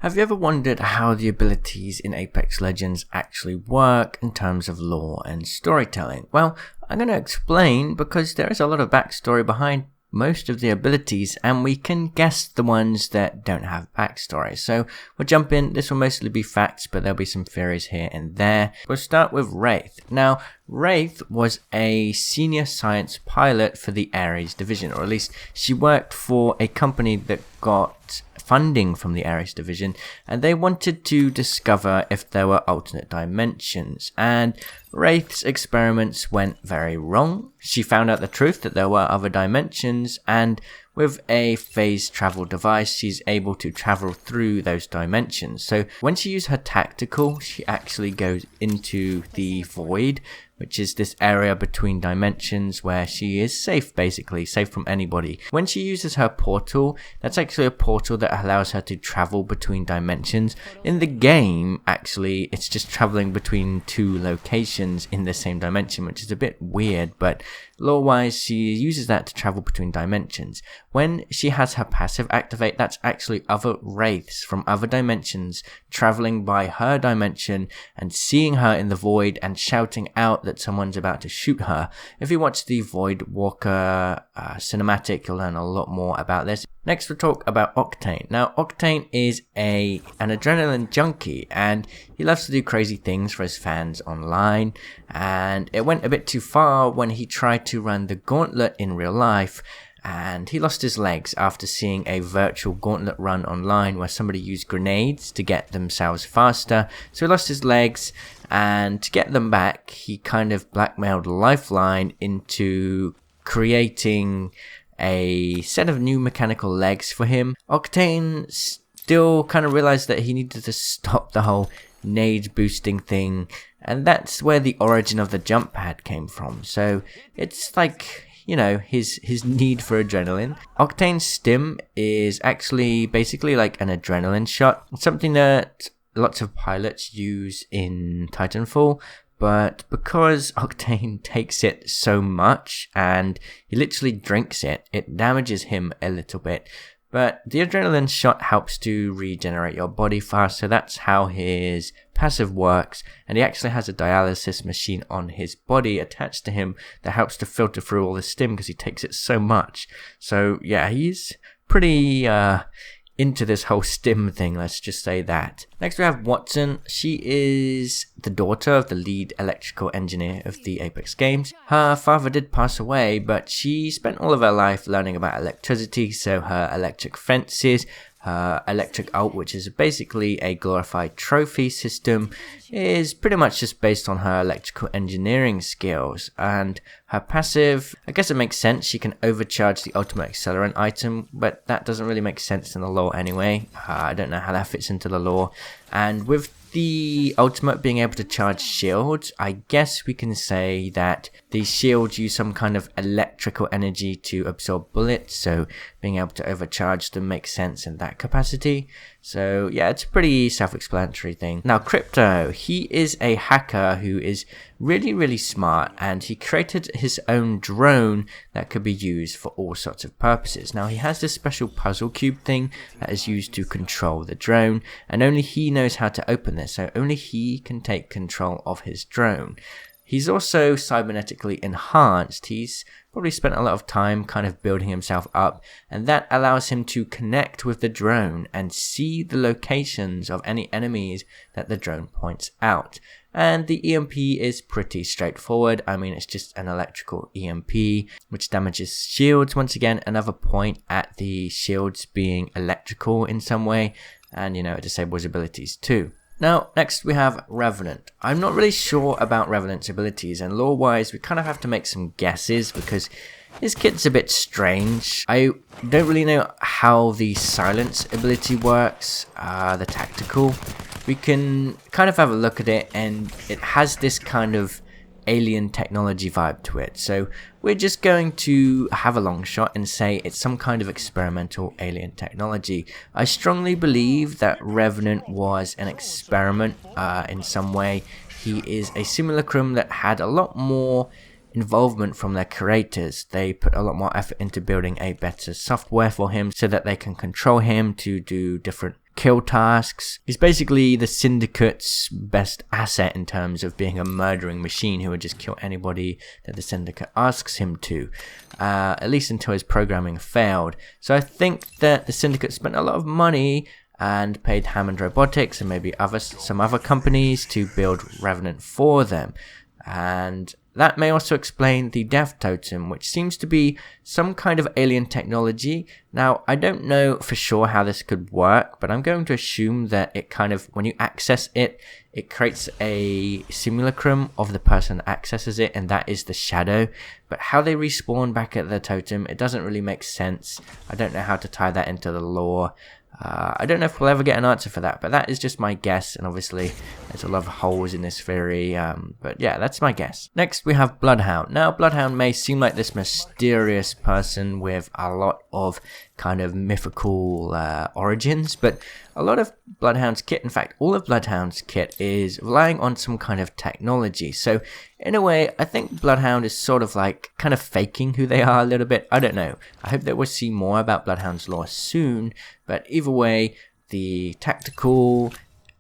Have you ever wondered how the abilities in Apex Legends actually work in terms of lore and storytelling? Well, I'm going to explain because there is a lot of backstory behind most of the abilities and we can guess the ones that don't have backstory. So we'll jump in. This will mostly be facts, but there'll be some theories here and there. We'll start with Wraith. Now, Wraith was a senior science pilot for the Ares division, or at least she worked for a company that got funding from the Ares division, and they wanted to discover if there were alternate dimensions, and Wraith's experiments went very wrong. She found out the truth that there were other dimensions, and with a phase travel device, she's able to travel through those dimensions. So when she uses her tactical, she actually goes into the void, which is this area between dimensions where she is safe, basically, safe from anybody. When she uses her portal, that's actually a portal that allows her to travel between dimensions. In the game, actually, it's just traveling between two locations in the same dimension, which is a bit weird, but lore-wise, she uses that to travel between dimensions. When she has her passive activate, that's actually other wraiths from other dimensions traveling by her dimension and seeing her in the void and shouting out that someone's about to shoot her. If you watch the Void Walker cinematic, you'll learn a lot more about this. Next, we'll talk about Octane. Now, Octane is an adrenaline junkie, and he loves to do crazy things for his fans online, and it went a bit too far when he tried to run the gauntlet in real life, and he lost his legs after seeing a virtual gauntlet run online where somebody used grenades to get themselves faster. So he lost his legs, and to get them back, he kind of blackmailed Lifeline into creating a set of new mechanical legs for him. Octane still kind of realized that he needed to stop the whole nade boosting thing, and that's where the origin of the jump pad came from. So it's like, you know, his need for adrenaline. Octane's stim is actually basically like an adrenaline shot, something that lots of pilots use in Titanfall. But because Octane takes it so much and he literally drinks it, it damages him a little bit. But the adrenaline shot helps to regenerate your body fast, so that's how his passive works. And he actually has a dialysis machine on his body attached to him that helps to filter through all the stim because he takes it so much. So yeah, he's pretty into this whole stim thing, let's just say that. Next we have Watson. She is the daughter of the lead electrical engineer of the Apex games. Her father did pass away, but she spent all of her life learning about electricity, so her electric fences, her electric ult, which is basically a glorified trophy system, is pretty much just based on her electrical engineering skills. And her passive, I guess it makes sense, she can overcharge the ultimate accelerant item, but that doesn't really make sense in the lore anyway. I don't know how that fits into the lore. And with the ultimate being able to charge shields, I guess we can say that these shields use some kind of electrical energy to absorb bullets, so being able to overcharge them makes sense in that capacity. So yeah, it's a pretty self-explanatory thing. Now Crypto, he is a hacker who is really smart, and he created his own drone that could be used for all sorts of purposes. Now he has this special puzzle cube thing that is used to control the drone, and only he knows how to open this, so only he can take control of his drone. He's also cybernetically enhanced. He's probably spent a lot of time kind of building himself up, and that allows him to connect with the drone and see the locations of any enemies that the drone points out. And the EMP is pretty straightforward. I mean, it's just an electrical EMP which damages shields. Once again, another point at the shields being electrical in some way, and you know, it disables abilities too. Now, next we have Revenant. I'm not really sure about Revenant's abilities, and lore-wise we kind of have to make some guesses because his kit's a bit strange. I don't really know how the silence ability works, the tactical. We can kind of have a look at it, and it has this kind of alien technology vibe to it. So we're just going to have a long shot and say it's some kind of experimental alien technology. I strongly believe that Revenant was an experiment in some way. He is a simulacrum that had a lot more involvement from their creators. They put a lot more effort into building a better software for him so that they can control him to do different kill tasks. He's basically the Syndicate's best asset in terms of being a murdering machine who would just kill anybody that the Syndicate asks him to, at least until his programming failed. So I think that the Syndicate spent a lot of money and paid Hammond Robotics and maybe some other companies to build Revenant for them. And that may also explain the Death Totem, which seems to be some kind of alien technology. Now, I don't know for sure how this could work, but I'm going to assume that it kind of, when you access it, it creates a simulacrum of the person that accesses it, and that is the shadow. But how they respawn back at the totem, it doesn't really make sense. I don't know how to tie that into the lore. I don't know if we'll ever get an answer for that, but that is just my guess, and obviously there's a lot of holes in this theory, but yeah, that's my guess. Next we have Bloodhound. Now, Bloodhound may seem like this mysterious person with a lot of kind of mythical origins, but a lot of Bloodhound's kit, in fact all of Bloodhound's kit, is relying on some kind of technology. So in a way, I think Bloodhound is sort of like kind of faking who they are a little bit. I don't know. I hope that we'll see more about Bloodhound's lore soon, but either way, the tactical,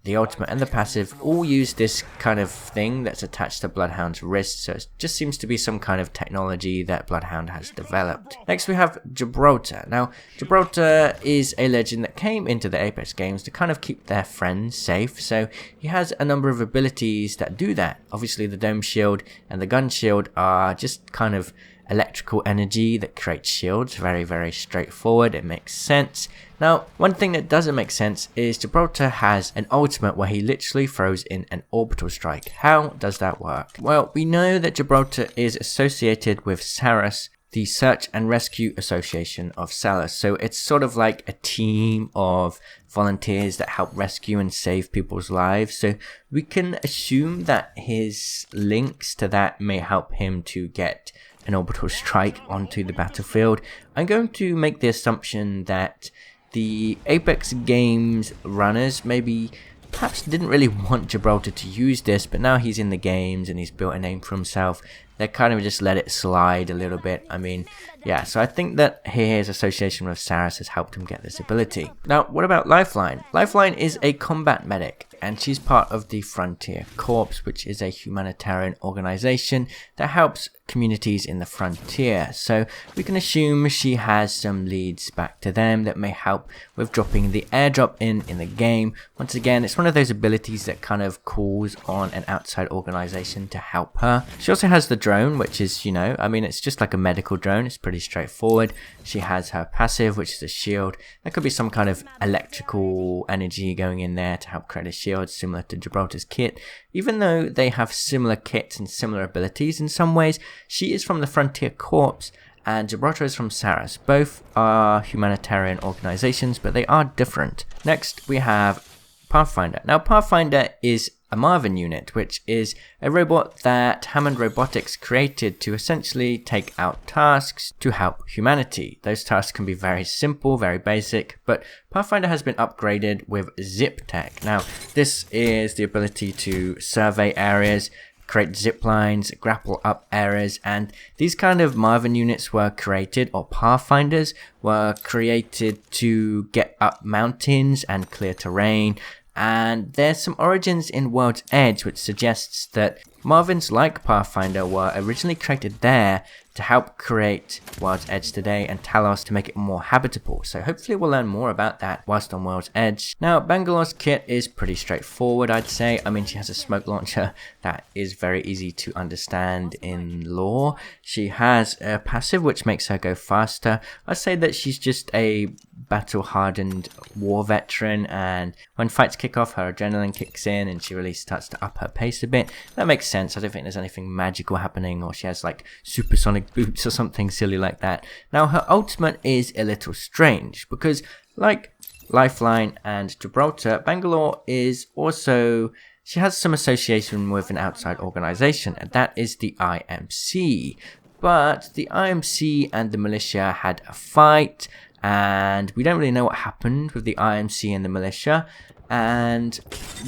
the ultimate, and the passive all use this kind of thing that's attached to Bloodhound's wrist, so it just seems to be some kind of technology that Bloodhound has developed. Next we have Gibraltar. Now, Gibraltar is a legend that came into the Apex games to kind of keep their friends safe, so he has a number of abilities that do that. Obviously the Dome Shield and the Gun Shield are just kind of electrical energy that creates shields. Very, very straightforward. It makes sense. Now, one thing that doesn't make sense is Gibraltar has an ultimate where he literally throws in an orbital strike. How does that work? Well, we know that Gibraltar is associated with Saras, the Search and Rescue Association of Salas. So it's sort of like a team of volunteers that help rescue and save people's lives. So we can assume that his links to that may help him to get an orbital strike onto the battlefield. I'm going to make the assumption that the Apex games runners maybe perhaps didn't really want Gibraltar to use this, but now he's in the games and he's built a name for himself. They kind of just let it slide a little bit. I mean, yeah, so I think that his association with Saras has helped him get this ability. Now, what about Lifeline? Lifeline is a combat medic, and she's part of the Frontier Corps, which is a humanitarian organization that helps communities in the frontier. So we can assume she has some leads back to them that may help with dropping the airdrop in the game. Once again, it's one of those abilities that kind of calls on an outside organization to help her. She also has the drone, which is, you know, I mean, it's just like a medical drone. It's pretty straightforward. She has her passive, which is a shield. There could be some kind of electrical energy going in there to help create a shield similar to Gibraltar's kit. Even though they have similar kits and similar abilities in some ways, she is from the Frontier Corps and Gibraltar is from Saras. Both are humanitarian organizations, but they are different. Next, we have Pathfinder. Now, Pathfinder is a Marvin unit, which is a robot that Hammond Robotics created to essentially take out tasks to help humanity. Those tasks can be very simple, very basic, but Pathfinder has been upgraded with Zip Tech. Now, this is the ability to survey areas, create zip lines, grapple up areas, and these kind of Marvin units were created, or Pathfinders were created to get up mountains and clear terrain. And there's some origins in World's Edge which suggests that Marvins like Pathfinder were originally created there to help create World's Edge today and Talos to make it more habitable. So hopefully we'll learn more about that whilst on World's Edge. Now, Bangalore's kit is pretty straightforward, I'd say. I mean, she has a smoke launcher that is very easy to understand in lore. She has a passive which makes her go faster. I'd say that she's just a battle-hardened war veteran, and when fights kick off, her adrenaline kicks in and she really starts to up her pace a bit. That makes sense. I don't think there's anything magical happening, or she has like supersonic boots or something silly like that. Now, her ultimate is a little strange because, like Lifeline and Gibraltar, Bangalore is also, she has some association with an outside organization, and that is the IMC. But the IMC and the militia had a fight, and we don't really know what happened with the IMC and the militia. And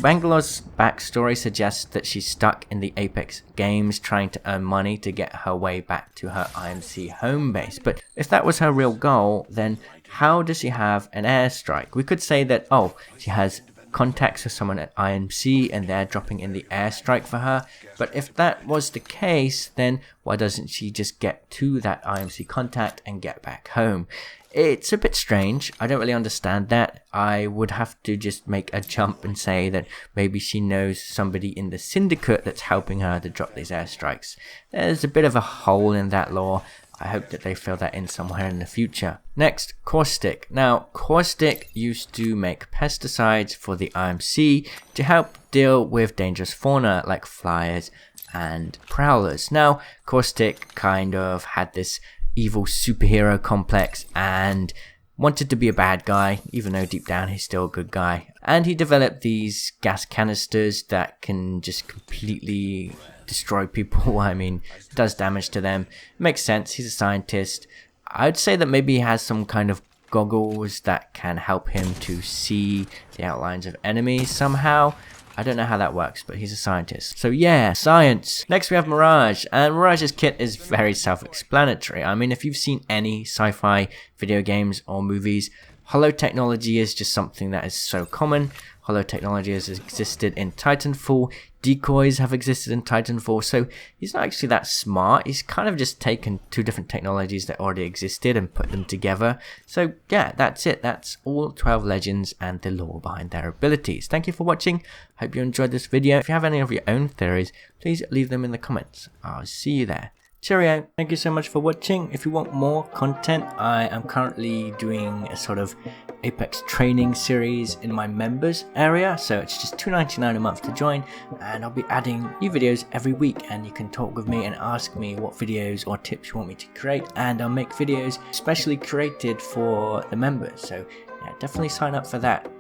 Bangalore's backstory suggests that she's stuck in the Apex games trying to earn money to get her way back to her IMC home base. But if that was her real goal, then how does she have an airstrike? We could say that, oh, she has contacts with someone at IMC and they're dropping in the airstrike for her. But if that was the case, then why doesn't she just get to that IMC contact and get back home? It's a bit strange. I don't really understand that. I would have to just make a jump and say that maybe she knows somebody in the syndicate that's helping her to drop these airstrikes. There's a bit of a hole in that lore. I hope that they fill that in somewhere in the future. Next, Caustic. Now, Caustic used to make pesticides for the IMC to help deal with dangerous fauna like flyers and prowlers. Now, Caustic kind of had this evil superhero complex and wanted to be a bad guy, even though deep down he's still a good guy. And he developed these gas canisters that can just completely destroy people. I mean, does damage to them. Makes sense, he's a scientist. I'd say that maybe he has some kind of goggles that can help him to see the outlines of enemies somehow. I don't know how that works, but he's a scientist. So yeah, science. Next we have Mirage, and Mirage's kit is very self-explanatory. I mean, if you've seen any sci-fi video games or movies, holo technology is just something that is so common. Holo technology has existed in Titanfall, decoys have existed in Titanfall, so he's not actually that smart. He's kind of just taken two different technologies that already existed and put them together. So yeah, that's it. That's all 12 legends and the lore behind their abilities. Thank you for watching. Hope you enjoyed this video. If you have any of your own theories, please leave them in the comments. I'll see you there. Cheerio. Thank you so much for watching. If you want more content, I am currently doing a sort of Apex training series in my members area, so it's just $2.99 a month to join, and I'll be adding new videos every week, and you can talk with me and ask me what videos or tips you want me to create, and I'll make videos specially created for the members. So yeah, definitely sign up for that.